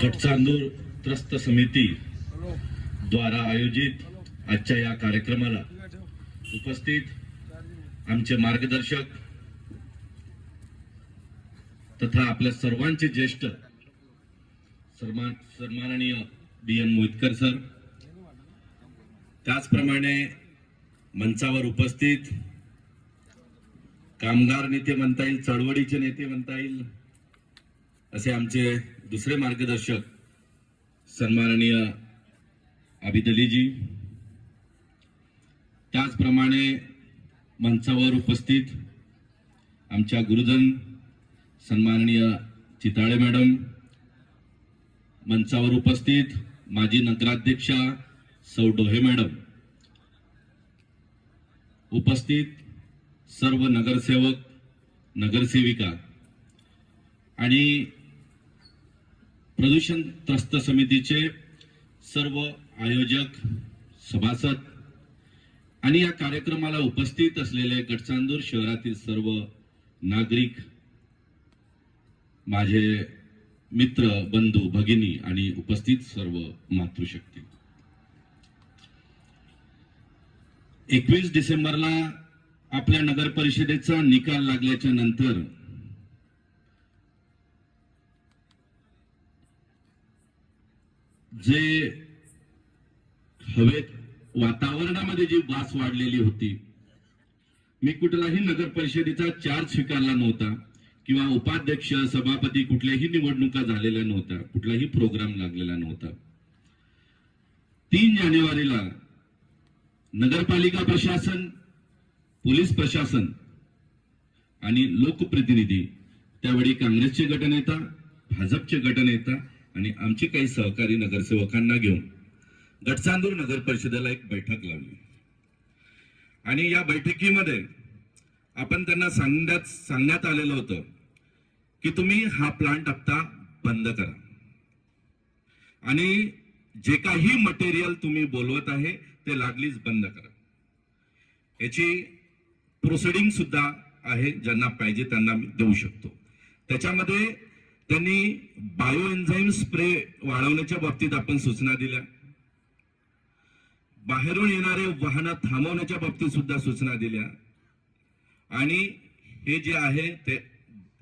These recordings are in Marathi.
गटचांदूर त्रस्त समिती द्वारा आयोजित आजच्या या कार्यक्रमाला उपस्थित आमचे मार्गदर्शक तथा आपल्या सर्वांचे ज्येष्ठ सन्माननीय BN मोहितकर सर, त्याचप्रमाणे मंचावर उपस्थित कामगार नेते म्हणता येईल, चळवळीचे नेते म्हणता येईल असे आमचे दुसरे मार्गदर्शक सन्माननीय आबिद अलीजी, त्याचप्रमाणे मंचावर उपस्थित आमच्या गुरुजन सन्माननीय चिताळे मॅडम, मंचावर उपस्थित माजी नगराध्यक्षा सौ डोहे मॅडम, उपस्थित सर्व नगरसेवक नगरसेविका आणि प्रदूषण त्रस्त समितीचे सर्व आयोजक सभासद आणि या कार्यक्रमाला उपस्थित असलेले गटचांदूर शहरातील सर्व नागरिक, माझे मित्र, बंधू, भगिनी आणि उपस्थित सर्व मातृशक्ती, 21 डिसेंबरला आपल्या नगर परिषदेचा निकाल लागल्याच्या नंतर जे हवेत वातावरणामध्ये जी वास वाढलेली होती, मी कुठलाही नगर परिषदेचा चार्ज स्वीकारला नव्हता किंवा उपाध्यक्ष सभापती कुठल्याही निवडणुका झालेल्या नव्हत्या, कुठलाही प्रोग्राम लागलेला नव्हता. 3 जानेवारीला नगरपालिका प्रशासन, पोलीस प्रशासन आणि लोकप्रतिनिधी, त्यावेळी काँग्रेसचे गटनेता, भाजपचे गटनेता आणि आमचे काही सहकारी नगरसेवकांना घेऊन गटचांदूर नगर परिषदेला एक बैठक लावली आणि या बैठकीमध्ये आपण त्यांना सांगण्यात आलेलं होतं की तुम्ही हा प्लांट आता बंद करा आणि जे काही मटेरियल तुम्ही बोलवत आहे ते लागलीच बंद करा. याची प्रोसिडिंग सुद्धा आहे, ज्यांना पाहिजे त्यांना देऊ शकतो. त्याच्यामध्ये त्यांनी बायो एन्झाईम स्प्रे वाढवण्याच्या बाबतीत आपण सूचना दिल्या, बाहेरून येणारे वाहनं थांबवण्याच्या बाबतीत सुद्धा सूचना दिल्या आणि हे जे आहे ते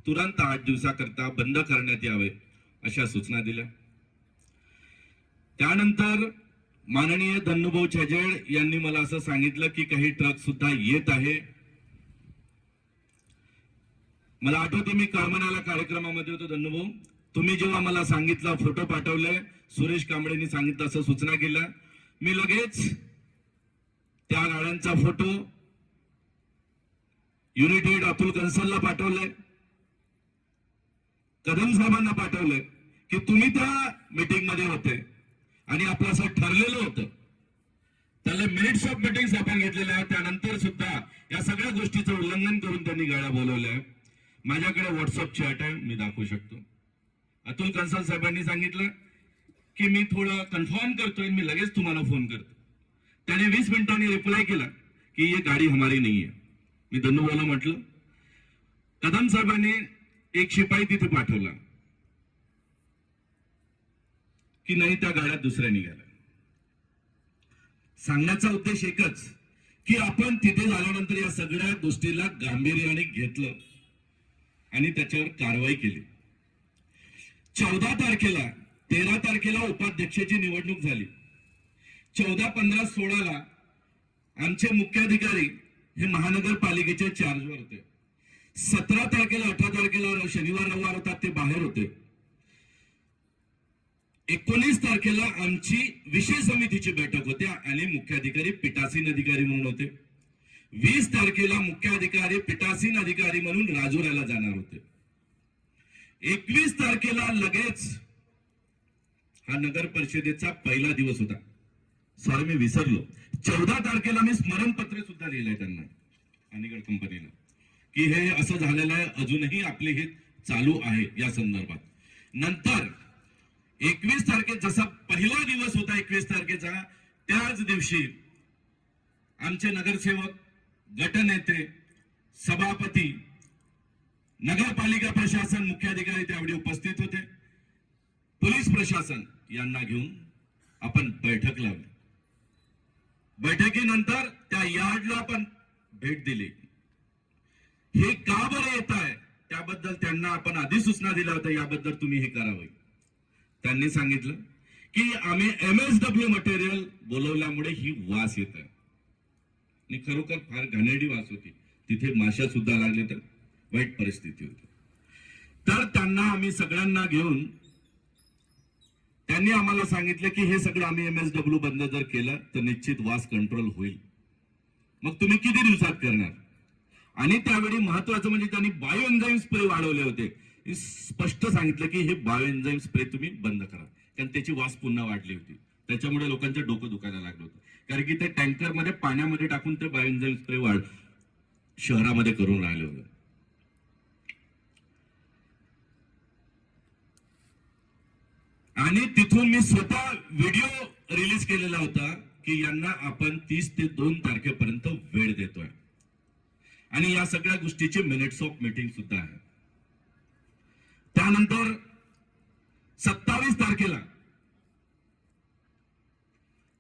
तुरंत 8 दिवसाकरता बंद करण्यात यावे अशा सूचना दिल्या. त्यानंतर माननीय धन्नुभाऊ छेजेड यांनी मला असं सांगितलं की काही ट्रक सुद्धा येत आहे. मला आठवते मी करमनाला कार्यक्रमामध्ये होतो, धन्नुभाऊ तुम्ही जेव्हा मला सांगितलं, फोटो पाठवले, सुरेश कांबळेंनी सांगितलं, असं सूचना केल्या, मी लगेच त्या गाड्यांचा फोटो युनिटेड अतुल कन्सलला पाठवले, कदम साहेबांना पाठवले की तुम्ही त्या मीटिंग मध्ये होते आणि आपलं असं ठरलेलं होतं. त्याला मिनिट्स ऑफ मीटिंग्स आपण घेतलेल्या आहेत. त्यानंतर सुद्धा या सगळ्या गोष्टीचं उल्लंघन करून त्यांनी गाड्या बोलवल्या. माझ्याकडे व्हॉट्सअप चॅट आहे, मी दाखवू शकतो. अतुल कन्सल साहेबांनी सांगितलं की मी थोडं कन्फर्म करतोय, मी लगेच तुम्हाला फोन करतो. त्याने 20 मिनिटांनी रिप्लाय केला की ये गाडी हमारी नाही आहे. मी धन्नुभाऊला म्हटलं, कदम साहेबांनी एक शिपाई तिथे पाठवला की नाही, त्या गाड्या दुसऱ्या निघाल्या. सांगण्याचा उद्देश एकच की आपण तिथे झाल्यानंतर या सगळ्या गोष्टीला गांभीर्याने घेतलं आणि त्याच्यावर कारवाई केली. 14 तारखेला 13 तारखेला उपाध्यक्षाची निवडणूक झाली. 14, 15, 16ला आमचे मुख्याधिकारी हे महानगरपालिकेच्या चार्जवर होते. 17 तारखेला 18 तारखेला शनिवार रविवार होता, ते बाहेर होते. 19 तारखेला आमची विषय समितीची बैठक होती आणि मुख्याधिकारी पीठासीन अधिकारी म्हणून होते. 20 तारखेला मुख्याधिकारी पीठासीन अधिकारी म्हणून राजुऱ्याला जाणार होते. 21 तारखेला लगेच हा नगर परिषदेचा पहिला दिवस होता. सॉरी, मी विसरलो. 14 तारखेला मी स्मरणपत्र सुद्धा लिहिलंय त्यांना, अनिगड कंपनीला, की हे असं झालेलं आहे, अजूनही आपले हे चालू आहे या संदर्भात. नंतर 21 तारखेचा जसा पहिला दिवस होता 21 तारखेचा, त्याच दिवशी आमचे नगरसेवक, गटनेते, सभापती, नगरपालिका प्रशासन, मुख्याधिकारी त्यावेळी उपस्थित होते. पोलीस प्रशासन यांना घेऊन आपण बैठक लावली. बैठकीनंतर त्या यार्डला आपण भेट दिली. हे का बरं येत आहे त्याबद्दल त्यांना आपण आधी सूचना दिल्या होत्या, याबद्दल तुम्ही हे करावं. त्यांनी सांगितलं की आम्ही MSW मटेरियल बोलवल्यामुळे ही वास येत आहे. आणि खरोखर फार घाणेरडी वास होती. तिथे माश्या सुद्धा लागल्या, तर वाईट परिस्थिती होती. तर त्यांना आम्ही सगळ्यांना घेऊन त्यांनी आम्हाला सांगितलं की हे सगळं आम्ही MSW बंद जर केलं तर निश्चित वास कंट्रोल होईल. मग तुम्ही किती दिवसात करणार? आणि त्यावेळी महत्वाचं म्हणजे त्यांनी बायो एन्झाईम स्प्रे वाढवले होते. स्पष्ट सांगितलं की हे बायो एन्झाईम स्प्रे तुम्ही बंद करा, कारण त्याची वास पुन्हा वाढली होती. त्याच्यामुळे लोकांचं डोकं दुखायला लागलं होतं, कारण की ते टँकर मध्ये पाण्यामध्ये टाकून ते बायो एन्झाईम स्प्रे शहरामध्ये करून राहिले होते. आणि तिथून मी स्वतः व्हिडिओ रिलीज केलेला होता की यांना आपण 30 ते 2 तारखेपर्यंत वेळ देतोय. आणि या सगळ्या गोष्टीची मिनिट्स ऑफ मीटिंग सुद्धा आहे. त्यानंतर 27 तारखेला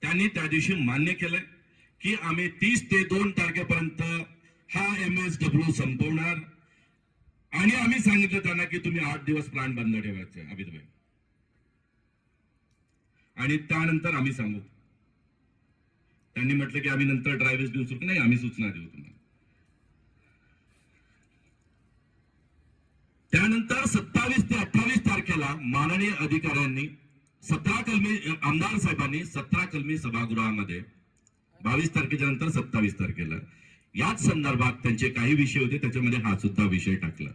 त्यांनी त्या दिवशी मान्य केलंय की आम्ही 30 ते 2 तारखेपर्यंत हा MSW संपवणार. आणि आम्ही सांगितलं त्यांना की तुम्ही 8 दिवस प्लांट बंद ठेवायचे अभिदभाई. आणि त्यानंतर आम्ही सांगू. त्यांनी म्हटलं की आम्ही नंतर ड्रायव्हर्स देऊ शकतो. नाही, आम्ही सूचना देऊ तुम्हाला. त्यानंतर 27 ते 28 तारखेला माननीय अधिकाऱ्यांनी 17 कलमी आमदार साहेबांनी 17 कलमी सभागृहामध्ये 22 तारखेच्या नंतर 27 तारखेला याच संदर्भात त्यांचे काही विषय होते, त्याच्यामध्ये हा सुद्धा विषय टाकला.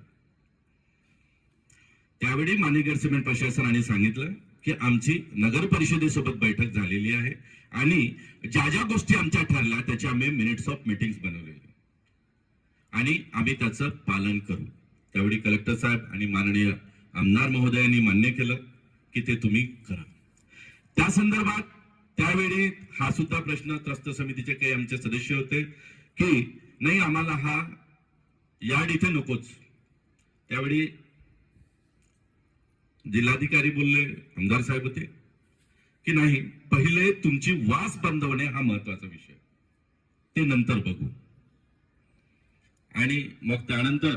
त्यावेळी मानेगर सिमेंट प्रशासनाने सांगितलं की आमची नगर परिषदेसोबत बैठक झालेली आहे आणि ज्या ज्या गोष्टी आमच्या ठरल्या त्याचे आम्ही मिनिट्स ऑफ मीटिंग्स बनवलेले आणि आम्ही त्याचं पालन करू. त्यावेळी कलेक्टर साहेब आणि माननीय आमदार महोदयांनी मान्य केलं की ते तुम्ही करा. त्या संदर्भात त्यावेळी हा सुद्धा प्रश्न त्रस्त समितीचे काही आमचे सदस्य होते की नाही, आम्हाला हा यार्ड इथे नकोच. त्यावेळी जिल्हाधिकारी बोलले, आमदार साहेब होते की नाही, पहिले तुमची वास बंद होणे हा महत्वाचा विषय, ते नंतर बघू. आणि मग त्यानंतर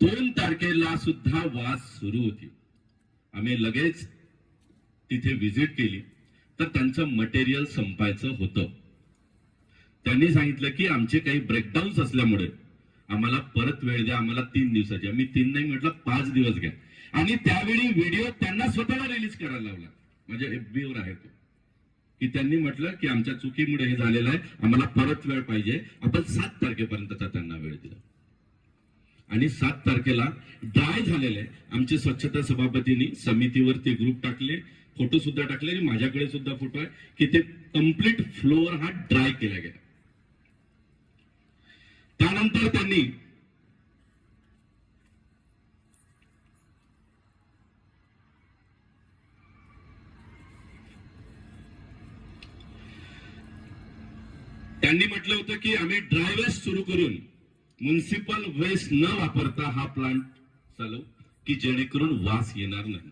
2 तारखेला सुद्धा वास सुरू होती. आम्ही लगेच तिथे व्हिजिट केली तर त्यांचं मटेरियल संपायचं होतं. त्यांनी सांगितलं की आमचे काही ब्रेकडाऊन्स असल्यामुळे आम्हाला परत वेळ द्या, आम्हाला 3 दिवसाची. आम्ही 3 नाही म्हटलं, 5 दिवस घ्या. आणि त्यावेळी व्हिडिओ त्यांना स्वतःला रिलीज करायला लावला, माझ्या FB वर आहे तो, की त्यांनी म्हटलं की आमच्या चुकीमुळे हे झालेलं आहे, आम्हाला परत वेळ पाहिजे. आपण 7 तारखेपर्यंतचा त्यांना वेळ दिला. आणि 7 तारखेला ड्राय झालेले आमचे स्वच्छता सभापतींनी समितीवरती ग्रुप टाकले, फोटो सुद्धा टाकले आणि माझ्याकडे सुद्धा फोटो आहे की ते कम्प्लीट फ्लोअर हा ड्राय केला गेला. त्यानंतर त्यांनी म्हटलं होतं की आम्ही ड्राय वेस्ट सुरू करून म्युनिसिपल वेस्ट न वापरता हा प्लांट चालवू की जेणेकरून वास येणार नाही.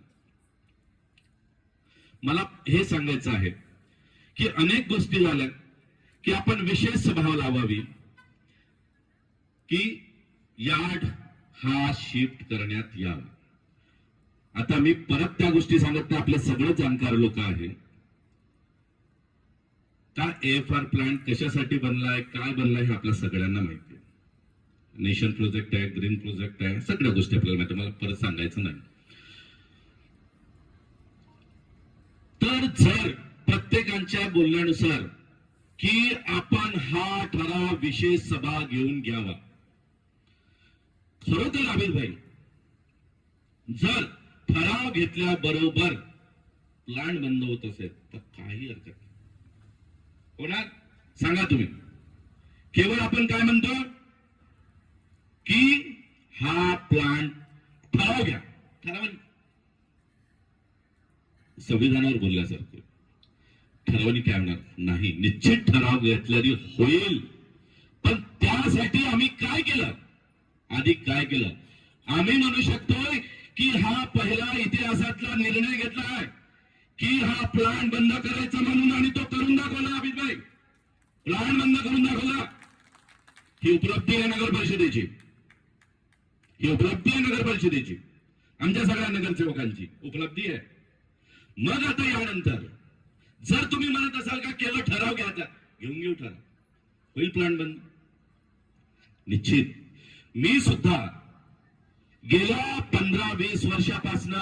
मला हे सांगायचं आहे की अनेक गोष्टी झाल्या की आपण विशेष सभा लावावी की यार्ड हा शिफ्ट करण्यात यावा. आता मी परत त्या गोष्टी सांगत नाही, आपले सगळे जाणकार लोक आहेत. का AFR प्लांट कशासाठी बनलाय, काय बनलाय हे आपल्या सगळ्यांना माहिती आहे. नेशन प्रोजेक्ट आहे, ग्रीन प्रोजेक्ट आहे, सगळ्या गोष्टी आपल्याला माहिती, मला परत सांगायचं नाही. तर जर प्रत्येकांच्या बोलण्यानुसार की आपण हा ठराव विशेष सभा घेऊन घ्यावा, खरोखर आबिद भाई, जर ठराव घेतल्याबरोबर प्लांट बंद होत असेल तर काही हरकत नाही. होणार सांगा तुम्ही. केवळ आपण काय म्हणतो की हा प्लांट ठराव घ्या, ठरावाने संविधानावर बोलल्यासारखं ठरावाने काय होणार नाही. निश्चित ठराव घेतल्याने होईल, पण त्यासाठी आम्ही काय केलं, आधी काय केलं. आम्ही म्हणू शकतो की हा पहिला इतिहासातला निर्णय घेतला आहे की हा प्लांट बंद करायचा म्हणून, आणि तो करून दाखवला. अभितभाई प्लांट बंद करून दाखवला. ही उपलब्धी आहे नगर परिषदेची, ही उपलब्धी आहे नगर परिषदेची, आमच्या सगळ्या नगरसेवकांची उपलब्धी आहे. मग आता यानंतर जर तुम्ही म्हणत असाल का केवळ ठराव घ्यायचा, घेऊन घेऊ ठराव, होईल प्लांट बंद निश्चित. मी सुद्धा गेल्या 15-20 वर्षापासून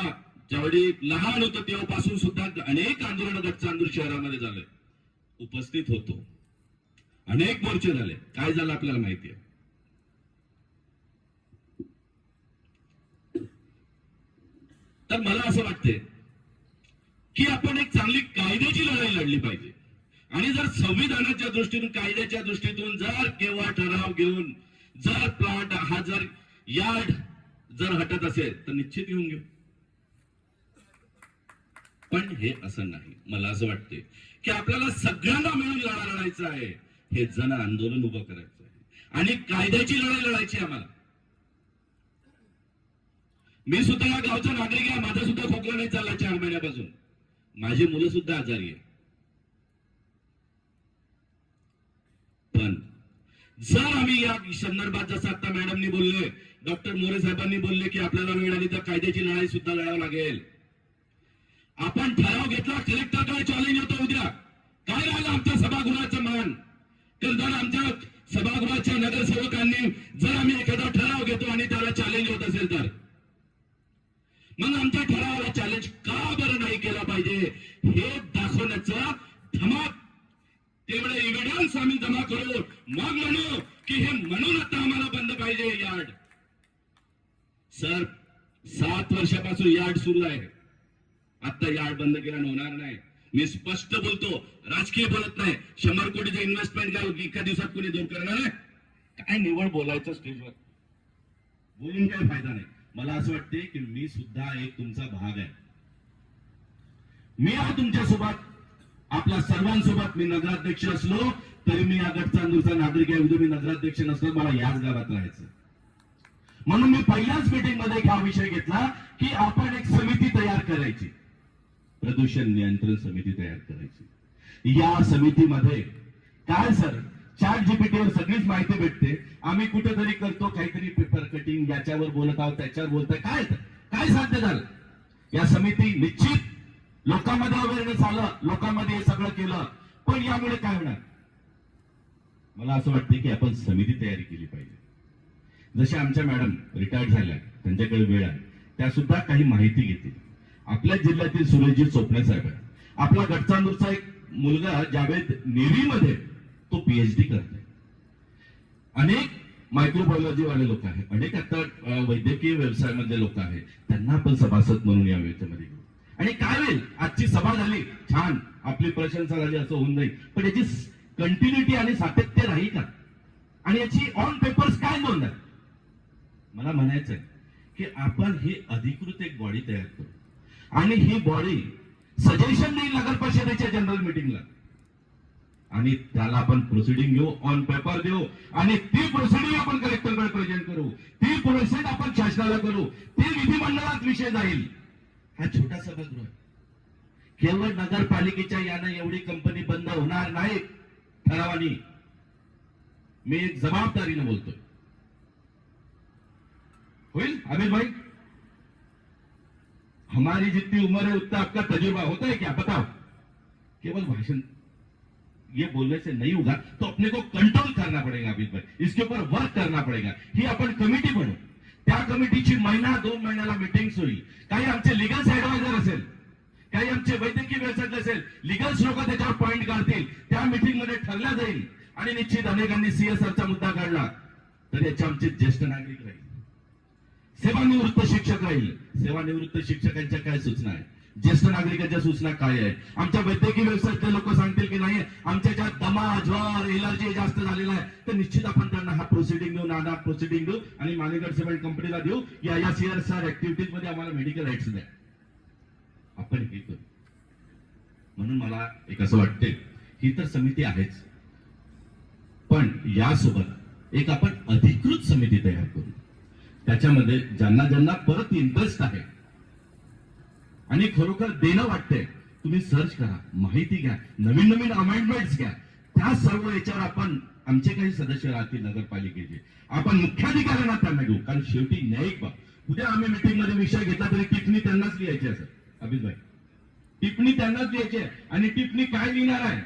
ज्यावेळी लहान होतो तेव्हापासून सुद्धा अनेक आंदोलन गडचांदूर शहरामध्ये झाले, उपस्थित होतो, अनेक मोर्चे झाले. काय झालं आपल्याला माहिती आहे. तर मला असं वाटतंय की आपण एक चांगली कायद्याची लढाई लढली पाहिजे. आणि जर संविधानाच्या दृष्टीतून, कायद्याच्या दृष्टीतून जर केव्हा ठराव घेऊन जर प्लॉट हा जर यार्ड जर हटत असेल तर निश्चित घेऊन घेऊ. पण हे असं नाही. मला असं वाटते की आपल्याला सगळ्यांना मिळून लढा लढायचा आहे, हे जन आंदोलन उभं करायचं आहे आणि कायद्याची लढाई लढायची आम्हाला. मी सुद्धा या गावचा नागरिक आहे, माझा सुद्धा खोकला नाही चालला 4 महिन्यापासून, माझी मुलं सुद्धा आजारी आहे. पण जर आम्ही या संदर्भात जसं आता मॅडमनी बोलले, डॉक्टर मोरे साहेबांनी बोलले की आपल्याला वेळ आली तर कायद्याची लढाई सुद्धा लढावं लागेल. आपण ठराव घेतला, कलेक्टरकडे चॅलेंज होतं उद्या, काय राहिलं आमच्या सभागृहाचं मान. तर जर आमच्या सभागृहाच्या नगरसेवकांनी जर आम्ही एखादा ठराव घेतो आणि त्याला चॅलेंज होत असेल तर मग आमच्या ठरावाला चॅलेंज का बरं नाही केला पाहिजे हे दाखवण्याचा धमाक, तेवढे एव्हिडन्स आम्ही जमा करू, मग म्हणू की हे म्हणून आता आम्हाला बंद पाहिजे यार्ड. सर 7 वर्षापासून यार्ड सुरू आहे, आता यार्ड बंद केल्यानं होणार नाही. मी स्पष्ट बोलतो, राजकीय बोलत नाही. 100 कोटीचं इन्व्हेस्टमेंट काय एका दिवसात कोणी दूर करणार आहे? काय निवड बोलायचं स्टेजवर, बोलून काही फायदा नाही. मला असं वाटते की मी सुद्धा एक तुमचा भाग आहे. मी आहे तुमच्यासोबत, आपल्या सर्वांसोबत. मी नगराध्यक्ष असलो तरी मी या गडचांदूरचा नागरिक आहे. उद्या मी नगराध्यक्ष नसलो, मला याच गावात राहायचं. म्हणून मी पहिल्याच मीटिंग मध्ये हा विषय घेतला की आपण एक समिती तयार करायची, प्रदूषण नियंत्रण समिती तयार करायची. या समितीमध्ये काय सर, ChatGPT वर सगळीच माहिती भेटते. आम्ही कुठेतरी करतो काहीतरी पेपर कटिंग, याच्यावर बोलत आहोत त्याच्यावर बोलतोय, काय साध्य झालं. या समिती निश्चित लोकांमध्ये अवेअरनेस आलं, लोकांमध्ये हे सगळं केलं, पण यामुळे काय होणार. मला असं वाटतं की आपण समिती तयारी केली पाहिजे. जसे आमच्या मॅडम रिटायर्ड झाल्या, त्यांच्याकडे वेळ आहे, त्या सुद्धा काही माहिती घेतील. आपल्या जिल्ह्यातील सुरेशजी चोपणे साहेब आहे, आपला गडचांदूरचा एक मुलगा जावेद नेव्हीमध्ये तो PhD करतोय. अनेक मायक्रोबायोलॉजी वाले लोक आहेत, अनेक आता वैद्यकीय व्यवसायामधले लोक आहेत, त्यांना आपण सभासद म्हणून या वेळेमध्ये घेऊ. आणि काय होईल, आजची सभा झाली छान, आपली प्रशंसा झाली असं होऊन जाईल, पण याची कंटिन्युटी आणि सातत्य राहील का, आणि याची ऑन पेपर्स काय नोंद. मला म्हणायचं आहे की आपण ही अधिकृत एक बॉडी तयार करू आणि ही बॉडी सजेशन देईल नगर परिषदेच्या जनरल मिटिंगला, आणि त्याला आपण प्रोसिडिंग घेऊ, ऑन पेपर देऊ, आणि ती प्रोसिडिंग आपण कलेक्टरकडे प्रेझेंट करू, ती प्रोसेस आपण शासनाला करू, ती विधिमंडळात विषय जाईल. हा छोटा सभागृह, केवळ नगरपालिकेच्या यानं एवढी कंपनी बंद होणार नाही ठरावानी. मी एक जबाबदारीने बोलतोय, होईल अमित भाई. हमारी जितनी उम्र है उतना आपका तजुर्बा होता है क्या, बताओ. केवल भाषण ये बोलने से नहीं होगा, तो अपने को कंट्रोल करना पड़ेगा अमित भाई, इसके ऊपर वर्क करना पड़ेगा. ही आपण कमिटी बनवू, त्या कमिटीची 1-2 महिन्याला मीटिंग्स होईल. काही आमचे लिगल ऍडवायझर असेल, काही आमचे वैद्यकीय व्यवसायात असेल, लिगल्स लोक त्याच्यावर पॉइंट काढतील, त्या मीटिंग मध्ये ठरल्या जाईल. आणि निश्चित अनेकांनी CSRचा मुद्दा काढला तर याचे आमचे ज्येष्ठ नागरिक राहील, सेवानिवृत्त शिक्षक राहील. सेवानिवृत्त शिक्षकांच्या काय सूचना आहे, ज्येष्ठ नागरिकांच्या सूचना काय आहे, आमच्या वैद्यकीय व्यवसायातले लोक सांगतील की नाही आमच्या ज्या दमा, ज्वर, एलर्जी जास्त झालेला आहे, तर निश्चित आपण त्यांना हा प्रोसिडिंग देऊ, नाना प्रोसिडिंग देऊ आणि मालेगाव सिमेंट कंपनीला देऊ. या CSR ऍक्टिव्हिटीज मध्ये आम्हाला मेडिकल राईट्स द्या, आपण हे करू. म्हणून मला एक असं वाटते, ही तर समिती आहेच, पण यासोबत एक आपण अधिकृत समिती तयार करू. त्याच्यामध्ये ज्यांना ज्यांना परत इंटरेस्ट आहे आणि खरोखर देणं वाटतंय, तुम्ही सर्च करा, माहिती घ्या, नवीन नवीन अमेंडमेंट्स घ्या. त्या सर्व याच्यावर आपण, आमचे काही सदस्य राहतील नगरपालिकेचे, आपण मुख्याधिकाऱ्यांना त्यांना घेऊ. कारण शेवटी न्यायिक बाब, उद्या आम्ही मीटिंग मध्ये विषय घेतला तरी टिप्पणी त्यांनाच लिहायची असेल. अभिजभाई, टिप्पणी त्यांनाच लिहायची आहे. आणि टिप्पणी काय लिहिणार आहे?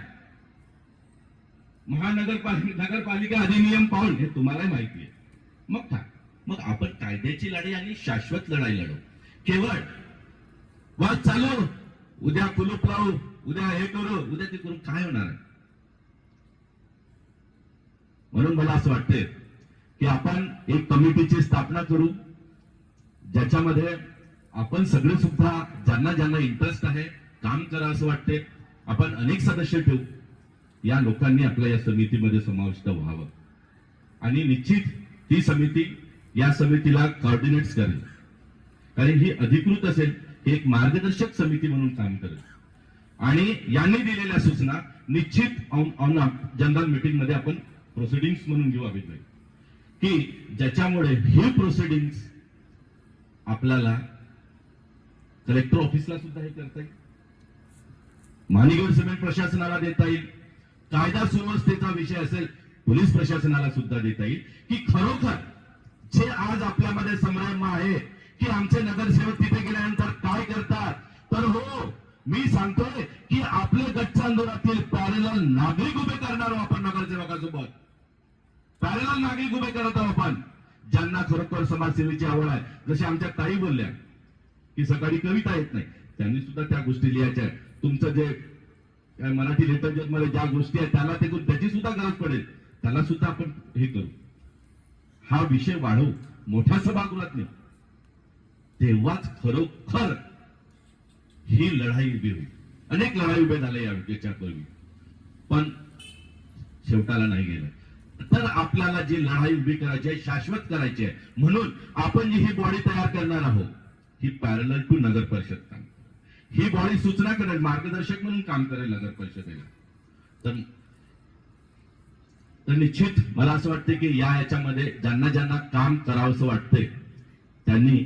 नगरपालिका अधिनियम पाहून, हे तुम्हालाही माहिती आहे. मग काय, मग आपण कायद्याची लढाई आणि शाश्वत लढाई लढू. केवळ वाद चालू, उद्या कुलूप लावू, उद्या हे करू, उद्या ते करू, काय होणार आहे? म्हणून मला असं वाटतंय की आपण एक कमिटीची स्थापना करू, ज्याच्यामध्ये आपण सगळे सुद्धा ज्यांना ज्यांना इंटरेस्ट आहे, काम करा असं वाटते, आपण अनेक सदस्य ठेवू. या लोकांनी आपल्या या समितीमध्ये समाविष्ट व्हावं आणि निश्चित ती समिती या समितीला कोऑर्डिनेट्स करेल. कारण ही अधिकृत असेल, ही एक मार्गदर्शक समिती म्हणून काम करेल. आणि यांनी दिलेल्या सूचना निश्चित ऑन जनरल मीटिंग मध्ये आपण प्रोसिडिंग्स म्हणून घेऊ अभिजय, की ज्याच्यामुळे हे प्रोसिडिंग्स आपल्याला कलेक्टर ऑफिसला सुद्धा हे करता येईल, महानगर सिमेंट प्रशासनाला देता येईल, कायदा सुव्यवस्थेचा विषय असेल पोलीस प्रशासनाला सुद्धा देता येईल. की खरोखर जे आज आपल्यामध्ये संभ्रम आहे की आमचे नगरसेवक तिथे गेल्यानंतर काय करतात, तर हो, मी सांगतोय की आपले गटचांदोरातील पॅरेलल नागरिक उभे करणार आहोत आपण नगरसेवकासोबत. पॅरेलल नागरिक उभे करत आहोत आपण, ज्यांना खरोखर समाजसेवेची आवड आहे. जसे आमच्या ताई बोलल्या की सकाळी कविता येत नाही, त्यांनी सुद्धा त्या गोष्टी लिहायच्या. तुमचं जे मराठी लिटरेचर मध्ये ज्या गोष्टी आहेत त्याला ते त्याची सुद्धा गरज पडेल, त्याला सुद्धा आपण हे करू. हा विषय वाढवू मोठ्या सभागृहात नाही, तेव्हाच खरोखर ही लढाई उभी होईल. अनेक लढाई उभ्या झाल्या या याच्यापूर्वी, पण शेवटाला नाही गेलं. तर आपल्याला जी लढाई उभी करायची आहे, शाश्वत करायची आहे, म्हणून आपण जी ही बॉडी तयार करणार आहोत, ही पॅरलल टू नगर परिषद काम, ही बॉडी सूचना करेल, मार्गदर्शक म्हणून काम करेल नगर परिषदेला. तर निश्चित मला असं वाटतं की याच्यामध्ये ज्यांना ज्यांना काम करावंसं वाटतंय त्यांनी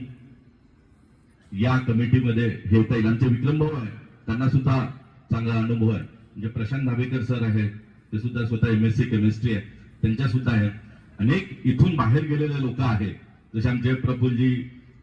या कमिटीमध्ये हे येता येईल. आमचे विक्रम भाऊ आहे, त्यांना सुद्धा चांगला अनुभव आहे. म्हणजे प्रशांत नावेकर सर आहेत, ते सुद्धा स्वतः MSc केमिस्ट्री आहे, त्यांच्या सुद्धा आहे. अनेक इथून बाहेर गेलेले लोक आहेत, जसे आमचे प्रफुल्लजी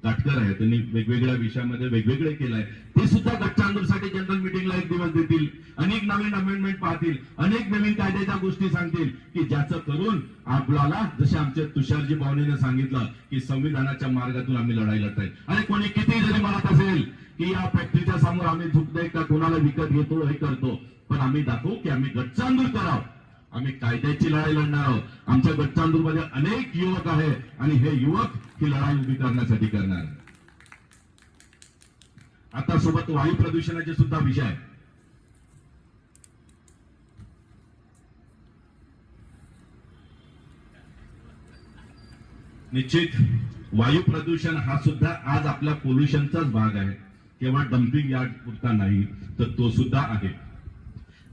काटकर आहेत, त्यांनी वेगवेगळ्या विषयामध्ये वेगवेगळे केलंय. ते सुद्धा गटचांदूरसाठी जनरल मीटिंगला एक दिवस देतील, अनेक नवीन अमेंडमेंट पाहतील, अनेक नवीन कायद्याच्या गोष्टी सांगतील, की ज्याचं करून आपल्याला, जसे आमचे तुषारजी पावणेने सांगितलं, की संविधानाच्या मार्गातून आम्ही लढाई लढताय. आणि कोणी किती जरी म्हणत असेल की या फॅक्टरीच्या समोर आम्ही झुकतोय का, कोणाला विकत घेतो, हे करतो, पण आम्ही दाखवू की आम्ही गटचांदूर करावं, आम्ही कायद्याची लढाई लढणार आहोत. आमच्या गटचांदूरमध्ये अनेक युवक आहेत आणि हे युवक ही लढाई उभी करण्यासाठी करणार. आता सोबत वायू प्रदूषणाचे सुद्धा विषय आहे. निश्चित वायू प्रदूषण हा सुद्धा आज आपल्या पोल्युशनचाच भाग आहे, केवळ डम्पिंग यार्ड पुरता नाही, तर तो सुद्धा आहे.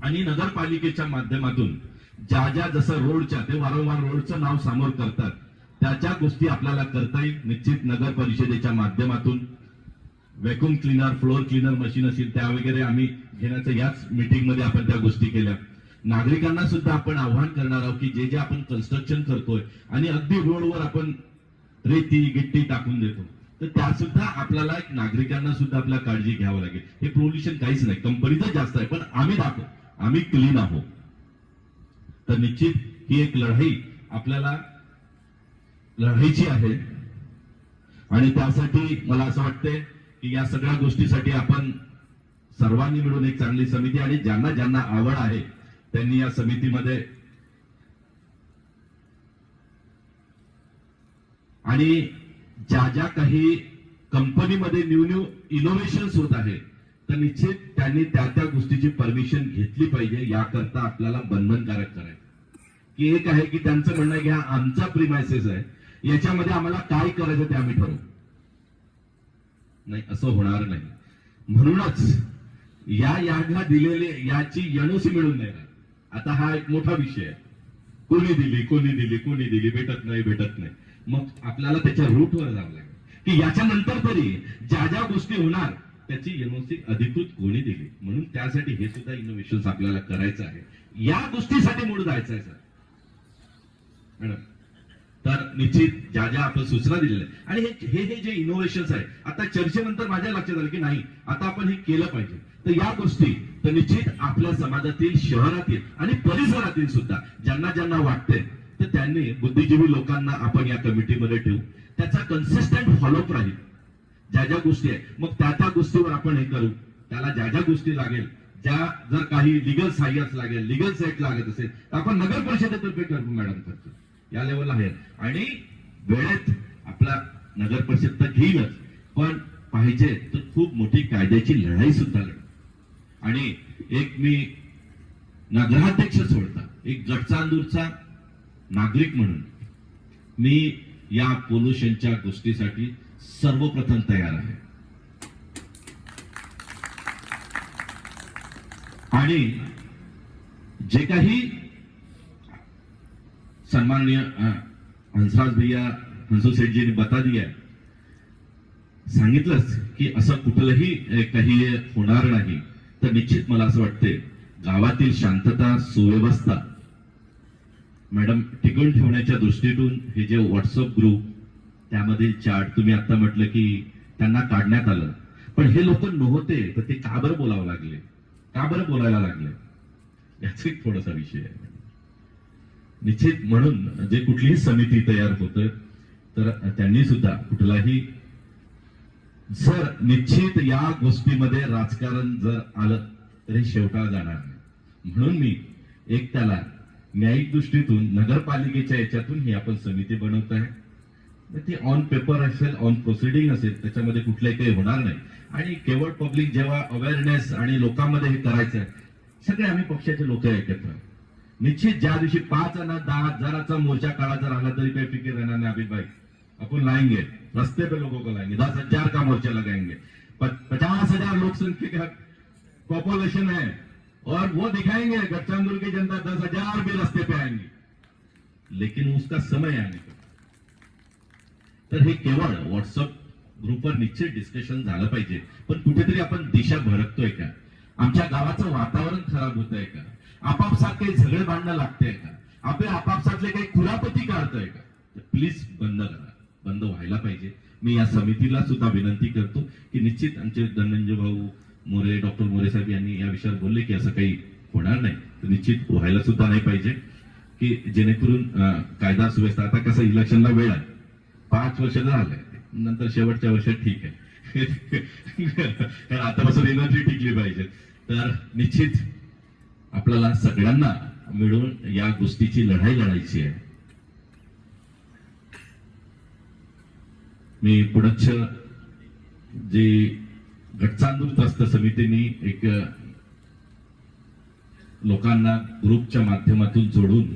आणि नगरपालिकेच्या माध्यमातून ज्या ज्या जसं रोडच्या, ते वारंवार रोडचं नाव समोर करतात, त्या गोष्टी आपल्याला करता येईल. निश्चित नगर परिषदेच्या माध्यमातून vacuum cleaner, floor cleaner machine असेल त्या वगैरे आम्ही घेण्याचं, याच मीटिंग मध्ये आपण त्या गोष्टी केल्या. नागरिकांना सुद्धा आपण आव्हान करणार आहोत की जे जे आपण कन्स्ट्रक्शन करतोय आणि अगदी रोडवर आपण रेती गिट्टी टाकून देतो, तर त्या सुद्धा आपल्याला एक नागरिकांना सुद्धा आपल्या काळजी घ्यावं लागेल. हे पोल्युशन काहीच नाही, कंपनीचं जास्त आहे, पण आम्ही दाखवू आम्ही क्लीन आहोत. तर निश्चित ही एक लढाई आपल्याला लढायची आहे. आणि त्यासाठी मला असं वाटतंय की या सगळ्या गोष्टीसाठी आपण सर्वांनी मिळून एक चांगली समिती, आणि ज्यांना ज्यांना आवड आहे त्यांनी या समितीमध्ये, आणि ज्या ज्या काही कंपनीमध्ये न्यू इनोव्हेशन्स होत आहे, तर निश्चित त्यांनी त्या गोष्टीची परमिशन घेतली पाहिजे. याकरता आपल्याला बंधनकारक करायचं की एक आहे की त्यांचं म्हणणं घ्या, आमचा प्रिमायसेस आहे, याच्यामध्ये आम्हाला काय करायचं ते आम्ही ठरवू. नाही, असं होणार नाही. म्हणूनच याला दिलेले याची एनओसी मिळून नाही. आता हा एक मोठा विषय आहे, कोणी दिली, भेटत नाही. मग आपल्याला त्याच्या रूटवर जावं लागेल की याच्यानंतर तरी ज्या ज्या गोष्टी होणार त्याची एनओसी अधिकृत कोणी दिली. म्हणून त्यासाठी हे सुद्धा इनोव्हेशन आपल्याला करायचं आहे. या गोष्टीसाठी मूळ जायचं आहे सर मॅडम. तर निश्चित ज्या ज्या आपण सूचना दिलेल्या आणि हे जे इनोव्हेशन आहे आता चर्चेनंतर माझ्या लक्षात आलं की नाही आता आपण हे केलं पाहिजे. तर या गोष्टी तर निश्चित आपल्या समाजातील शहरातील आणि परिसरातील सुद्धा ज्यांना ज्यांना वाटते तर त्यांनी बुद्धिजीवी लोकांना आपण या कमिटीमध्ये ठेवू. त्याचा कन्सिस्टंट फॉलोअप राहील. ज्या ज्या गोष्टी आहे मग त्या गोष्टीवर आपण हे करू. त्याला ज्या ज्या गोष्टी लागेल ज्या जर काही लिगल सहाय्यच लागेल लिगल सेट लागत असेल तर आपण नगर परिषदेतर्फे करू मॅडम करतो या लेवलला आहे. आणि वेळेत आपला नगर परिषद तर घेईलच पण पाहिजे तर खूप मोठी कायद्याची लढाई सुद्धा लढ. आणि एक मी नगराध्यक्ष सोडता एक गडचांदूरचा नागरिक म्हणून मी या पोल्युशनच्या गोष्टीसाठी सर्वप्रथम तयार आहे. आणि जे काही सन्माननीय हंसराज भैया हंसू सेठजींनी बता दिया सांगितलंच की असं कुठलंही काही होणार नाही. तर निश्चित मला असं वाटते गावातील शांतता सुव्यवस्था मॅडम टिकवून ठेवण्याच्या दृष्टीतून हे जे व्हॉट्सअप ग्रुप त्यामधील चार्ट तुम्ही आता म्हटलं की त्यांना काढण्यात आलं पण हे लोक नव्हते तर ते का बरं बोलावं लागले का बरं बोलायला लागले याचा एक थोडासा विषय आहे. निश्चित म्हणून जे कुठलीही समिती तयार होतं तर त्यांनी सुद्धा कुठलाही जर निश्चित या गोष्टीमध्ये राजकारण जर आलं तरी शेवटाला जाणार नाही. म्हणून मी एक त्याला न्यायिक दृष्टीतून नगरपालिकेच्या याच्यातून ही आपण समिती बनवत आहे. ती ऑन पेपर असेल ऑन प्रोसिडिंग असेल त्याच्यामध्ये कुठलंही काही होणार नाही. आणि केवळ पब्लिक जेव्हा अवेअरनेस आणि लोकांमध्ये हे करायचं आहे सगळे आम्ही पक्षाचे लोक एकत्र निश्चित ज्या दिवशी 5 आणि 10 हजाराचा मोर्चा काढा जर आला तरी काही फिक्र रहना नहीं अभी भाई अपन लाएंगे रास्ते पे लोगों को लाएंगे 10,000 का मोर्चा लगाएंगे 50,000 लोक संख्या का पॉपुलेशन है और वो दिखाएंगे गडचांदूर की जनता 10,000 भी रास्ते पे आएंगे लेकिन उसका समय आने का. तर हे केवळ व्हॉट्सअप ग्रुपवर निश्चित डिस्कशन झालं पाहिजे पण कुठेतरी आपण दिशा भरकतोय का आमच्या गावाचं वातावरण खराब होत आहे का आपापसात काही झगडे भांडणं लागतंय का आपल्या आपापसातले काही खुरापती काढतोय का. तर प्लीज बंद करा बंद व्हायला पाहिजे. मी या समितीला सुद्धा विनंती करतो की निश्चित आमचे धनंजय भाऊ मोरे डॉक्टर मोरे साहेब यांनी या विषयावर बोलले की असं काही होणार नाही तर निश्चित व्हायला सुद्धा नाही पाहिजे की जेणेकरून कायदा सुव्यवस्था आता कसं इलेक्शनला वेळ आहे 5 वर्ष झालंय नंतर शेवटच्या वर्षात ठीक आहे कारण आतापासून एनर्जी टिकली पाहिजे. तर निश्चित आपल्याला सगळ्यांना मिळून या गोष्टीची लढाई लढायची आहे. मी पुढच जे गडचांदूर ट्रस्ट समितीने एक लोकांना ग्रुपच्या माध्यमातून जोडून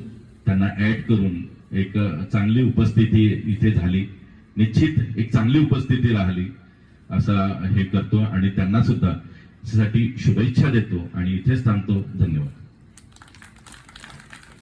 त्यांना ऍड करून एक चांगली उपस्थिती इथे झाली. निश्चित एक चांगली उपस्थिती राहिली असं हे करतो आणि त्यांना सुद्धा साठी शुभेच्छा देतो आणि इथेच थांबतो. धन्यवाद.